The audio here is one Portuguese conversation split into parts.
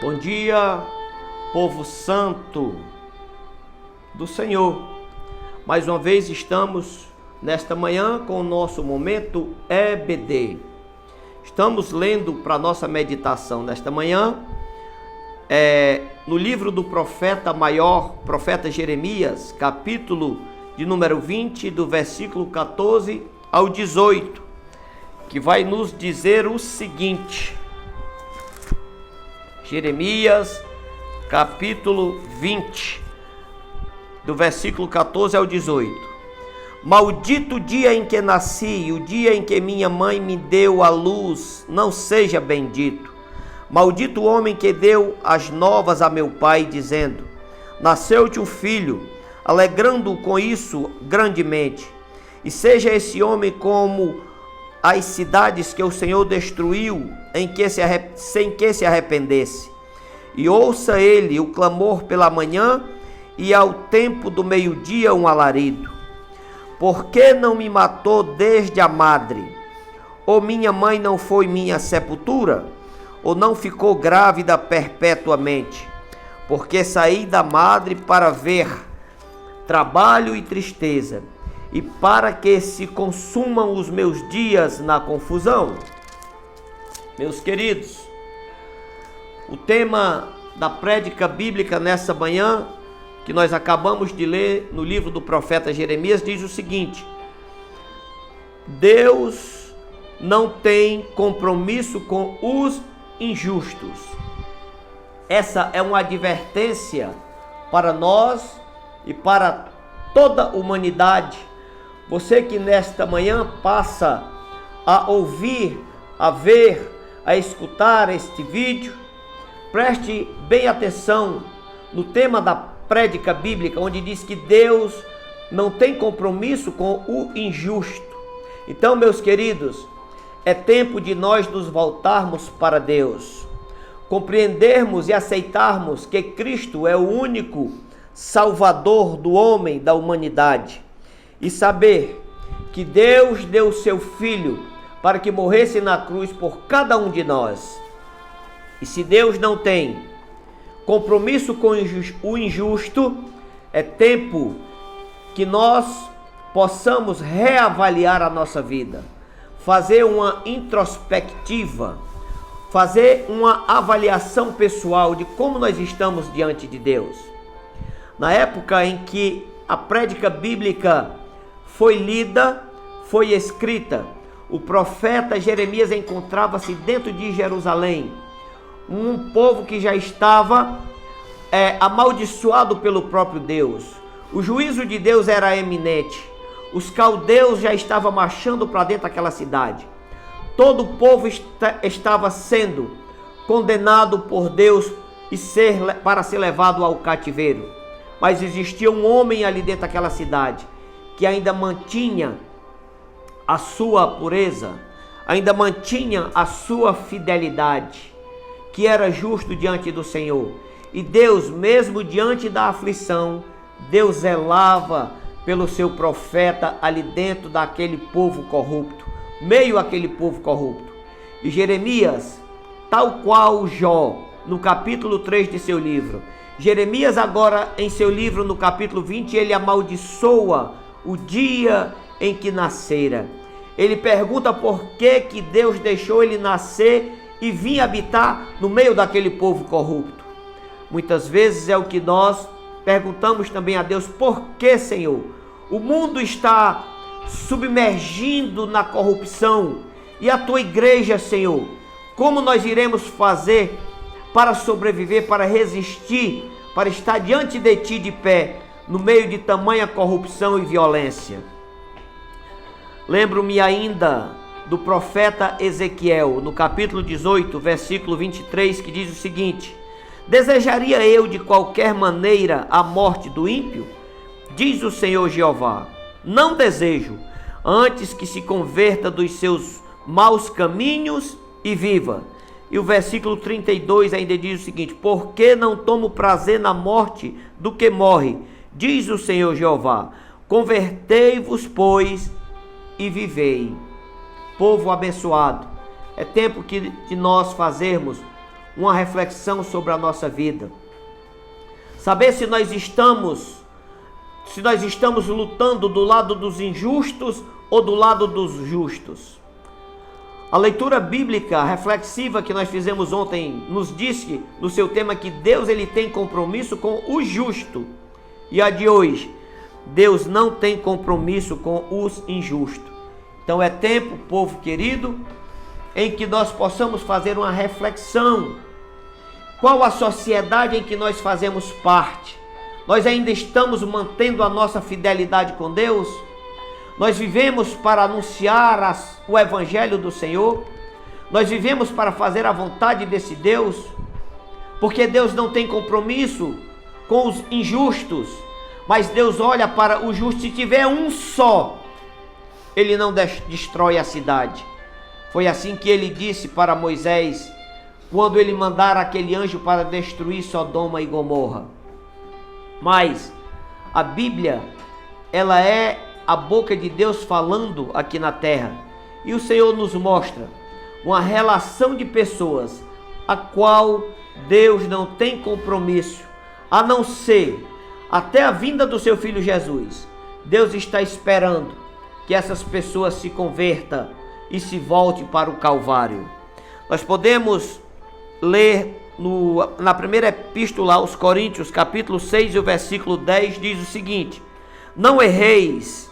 Bom dia, povo santo do Senhor. Mais uma vez estamos nesta manhã com o nosso momento EBD. Estamos lendo para nossa meditação nesta manhã no livro do profeta maior, profeta Jeremias, capítulo de número 20, do versículo 14 ao 18, que vai nos dizer o seguinte. Jeremias, capítulo 20, do versículo 14 ao 18. Maldito o dia em que nasci, o dia em que minha mãe me deu a luz, não seja bendito. Maldito o homem que deu as novas a meu pai, dizendo: nasceu-te um filho, alegrando-o com isso grandemente. E seja esse homem como as cidades que o Senhor destruiu, sem que se arrependesse. E ouça ele o clamor pela manhã, e ao tempo do meio-dia um alarido. Por que não me matou desde a madre? Ou minha mãe não foi minha sepultura? Ou não ficou grávida perpetuamente? Porque saí da madre para ver trabalho e tristeza, e para que se consumam os meus dias na confusão. Meus queridos, o tema da prédica bíblica nessa manhã, que nós acabamos de ler no livro do profeta Jeremias, diz o seguinte: Deus não tem compromisso com os injustos. Essa é uma advertência para nós e para toda a humanidade. Você que nesta manhã passa a ouvir, a ver, a escutar este vídeo, preste bem atenção no tema da prédica bíblica, onde diz que Deus não tem compromisso com o injusto. Então, meus queridos, é tempo de nós nos voltarmos para Deus, compreendermos e aceitarmos que Cristo é o único Salvador do homem, da humanidade, e saber que Deus deu seu Filho para que morresse na cruz por cada um de nós. E se Deus não tem compromisso com o injusto, é tempo que nós possamos reavaliar a nossa vida, fazer uma introspectiva, fazer uma avaliação pessoal de como nós estamos diante de Deus. Na época em que a prédica bíblica foi lida, foi escrita, o profeta Jeremias encontrava-se dentro de Jerusalém, um povo que já estava amaldiçoado pelo próprio Deus. O juízo de Deus era eminente. Os caldeus já estavam marchando para dentro daquela cidade. Todo o povo estava sendo condenado por Deus para ser levado ao cativeiro. Mas existia um homem ali dentro daquela cidade que ainda mantinha a sua pureza, ainda mantinha a sua fidelidade, que era justo diante do Senhor. E Deus, mesmo diante da aflição, Deus zelava pelo seu profeta ali dentro daquele povo corrupto, meio àquele povo corrupto. E Jeremias, tal qual Jó, no capítulo 3 de seu livro, Jeremias agora em seu livro no capítulo 20, ele amaldiçoa o dia em que nascera. Ele pergunta por que Deus deixou ele nascer e vir habitar no meio daquele povo corrupto. Muitas vezes é o que nós perguntamos também a Deus: por que, Senhor? O mundo está submergindo na corrupção, e a tua igreja, Senhor, como nós iremos fazer para sobreviver, para resistir, para estar diante de ti de pé, no meio de tamanha corrupção e violência? Lembro-me ainda do profeta Ezequiel, no capítulo 18, versículo 23, que diz o seguinte: desejaria eu de qualquer maneira a morte do ímpio? Diz o Senhor Jeová: não desejo, antes que se converta dos seus maus caminhos e viva. E o versículo 32 ainda diz o seguinte: por que não tomo prazer na morte do que morre? Diz o Senhor Jeová: convertei-vos, pois, e vivei. Povo abençoado, é tempo de nós fazermos uma reflexão sobre a nossa vida. Saber se nós estamos lutando do lado dos injustos ou do lado dos justos. A leitura bíblica reflexiva que nós fizemos ontem nos disse no seu tema que Deus ele tem compromisso com o justo. E a de hoje, Deus não tem compromisso com os injustos. Então é tempo, povo querido, em que nós possamos fazer uma reflexão. Qual a sociedade em que nós fazemos parte? Nós ainda estamos mantendo a nossa fidelidade com Deus? Nós vivemos para anunciar o Evangelho do Senhor? Nós vivemos para fazer a vontade desse Deus? Porque Deus não tem compromisso com os injustos, mas Deus olha para o justo. Se tiver um só, Ele não destrói a cidade. Foi assim que Ele disse para Moisés, quando Ele mandara aquele anjo para destruir Sodoma e Gomorra. Mas a Bíblia, ela é a boca de Deus falando aqui na terra. E o Senhor nos mostra uma relação de pessoas a qual Deus não tem compromisso, a não ser até a vinda do seu Filho Jesus. Deus está esperando que essas pessoas se convertam e se voltem para o Calvário. Nós podemos ler na primeira epístola aos Coríntios, capítulo 6 e o versículo 10, diz o seguinte: não erreis,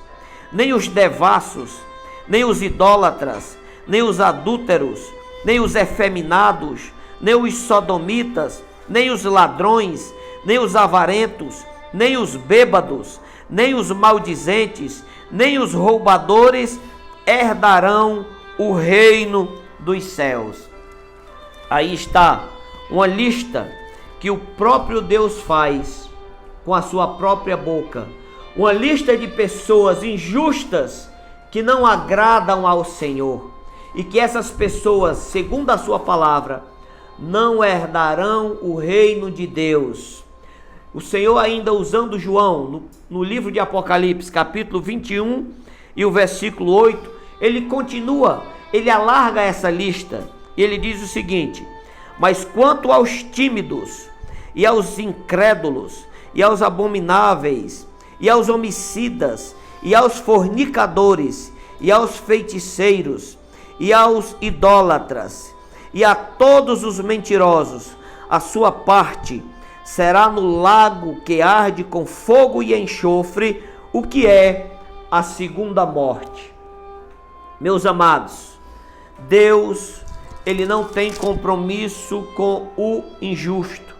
nem os devassos, nem os idólatras, nem os adúlteros, nem os efeminados, nem os sodomitas, nem os ladrões, nem os avarentos, nem os bêbados, nem os maldizentes, nem os roubadores herdarão o reino dos céus. Aí está uma lista que o próprio Deus faz com a sua própria boca. Uma lista de pessoas injustas que não agradam ao Senhor. E que essas pessoas, segundo a sua palavra, não herdarão o reino de Deus. O Senhor, ainda usando João, no livro de Apocalipse, capítulo 21 e o versículo 8, ele continua, ele alarga essa lista. E ele diz o seguinte: mas quanto aos tímidos, e aos incrédulos, e aos abomináveis, e aos homicidas, e aos fornicadores, e aos feiticeiros, e aos idólatras, e a todos os mentirosos, a sua parte será no lago que arde com fogo e enxofre, o que é a segunda morte. Meus amados, Deus, Ele não tem compromisso com o injusto.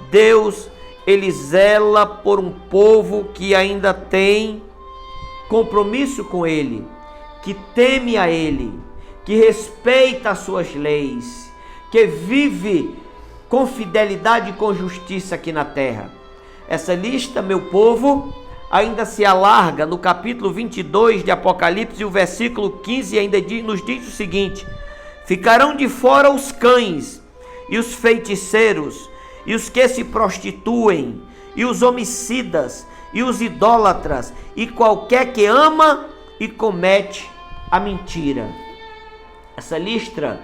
Deus, Ele zela por um povo que ainda tem compromisso com Ele, que teme a Ele, que respeita as suas leis, que vive com fidelidade e com justiça aqui na terra. Essa lista, meu povo, ainda se alarga no capítulo 22 de Apocalipse, e o versículo 15 ainda nos diz o seguinte: ficarão de fora os cães, e os feiticeiros, e os que se prostituem, e os homicidas, e os idólatras, e qualquer que ama e comete a mentira. Essa lista,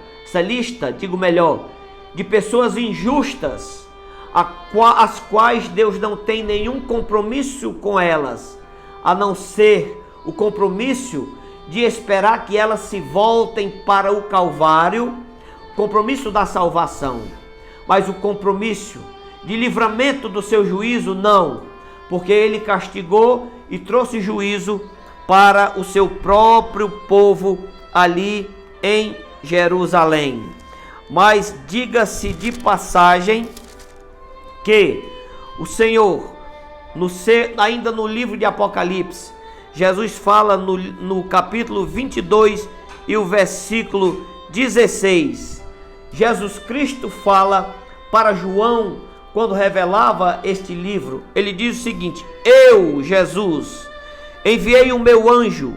de pessoas injustas, as quais Deus não tem nenhum compromisso com elas, a não ser o compromisso de esperar que elas se voltem para o Calvário, compromisso da salvação, mas o compromisso de livramento do seu juízo, não, porque Ele castigou e trouxe juízo para o seu próprio povo ali em Jerusalém. Mas diga-se de passagem que o Senhor, ainda no livro de Apocalipse, Jesus fala no capítulo 22 e o versículo 16. Jesus Cristo fala para João, quando revelava este livro, ele diz o seguinte: eu, Jesus, enviei o meu anjo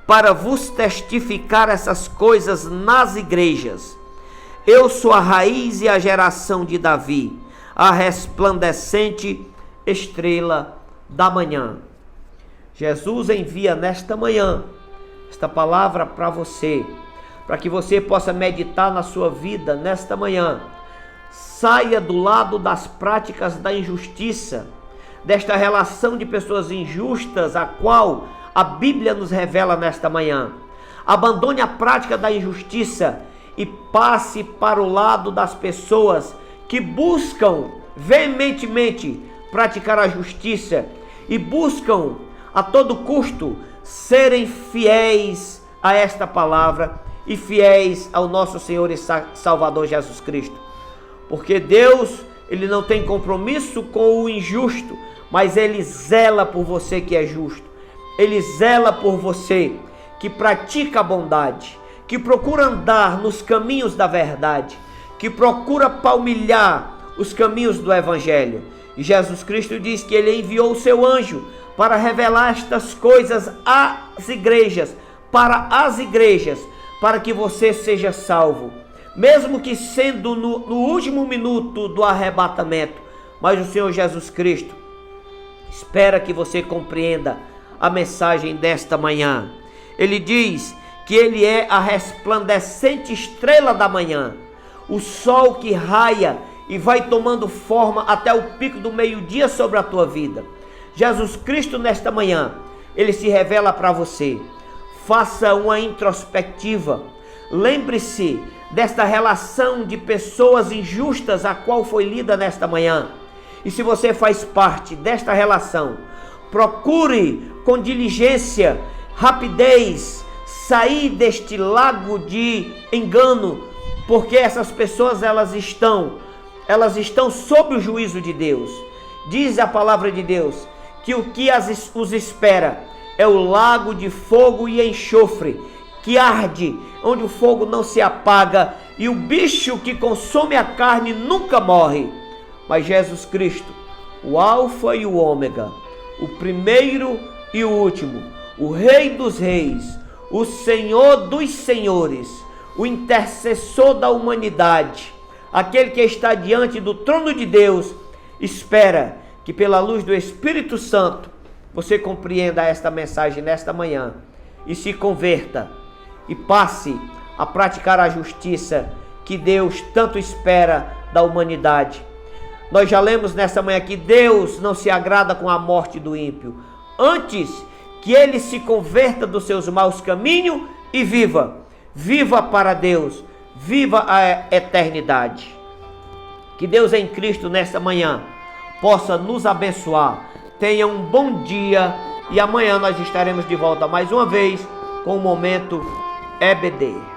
para vos testificar essas coisas nas igrejas. Eu sou a raiz e a geração de Davi, a resplandecente estrela da manhã. Jesus envia nesta manhã esta palavra para você, para que você possa meditar na sua vida nesta manhã, Saia do lado das práticas da injustiça, desta relação de pessoas injustas, a qual a Bíblia nos revela nesta manhã. Abandone a prática da injustiça e passe para o lado das pessoas que buscam veementemente praticar a justiça e buscam a todo custo serem fiéis a esta palavra e fiéis ao nosso Senhor e Salvador Jesus Cristo. Porque Deus, Ele não tem compromisso com o injusto, mas Ele zela por você que é justo. Ele zela por você que pratica a bondade, que procura andar nos caminhos da verdade, que procura palmilhar os caminhos do Evangelho. E Jesus Cristo diz que Ele enviou o seu anjo para revelar estas coisas às igrejas, para que você seja salvo, mesmo que sendo no último minuto do arrebatamento. Mas o Senhor Jesus Cristo espera que você compreenda a mensagem desta manhã. Ele diz que Ele é a resplandecente estrela da manhã, o sol que raia e vai tomando forma até o pico do meio-dia sobre a tua vida. Jesus Cristo nesta manhã, Ele se revela para você. Faça uma introspectiva. Lembre-se desta relação de pessoas injustas a qual foi lida nesta manhã. E se você faz parte desta relação, procure com diligência, rapidez, sair deste lago de engano, porque essas pessoas elas estão sob o juízo de Deus. Diz a palavra de Deus que o que os espera é o lago de fogo e enxofre, que arde, onde o fogo não se apaga, e o bicho que consome a carne nunca morre. Mas Jesus Cristo, o Alfa e o Ômega, o primeiro e o último, o Rei dos Reis, o Senhor dos Senhores, o intercessor da humanidade, aquele que está diante do trono de Deus, espera que pela luz do Espírito Santo você compreenda esta mensagem nesta manhã e se converta e passe a praticar a justiça que Deus tanto espera da humanidade. Nós já lemos nesta manhã que Deus não se agrada com a morte do ímpio, antes que ele se converta dos seus maus caminhos e viva para Deus, viva a eternidade. Que Deus em Cristo nesta manhã possa nos abençoar. Tenha um bom dia e amanhã nós estaremos de volta mais uma vez com o Momento EBD.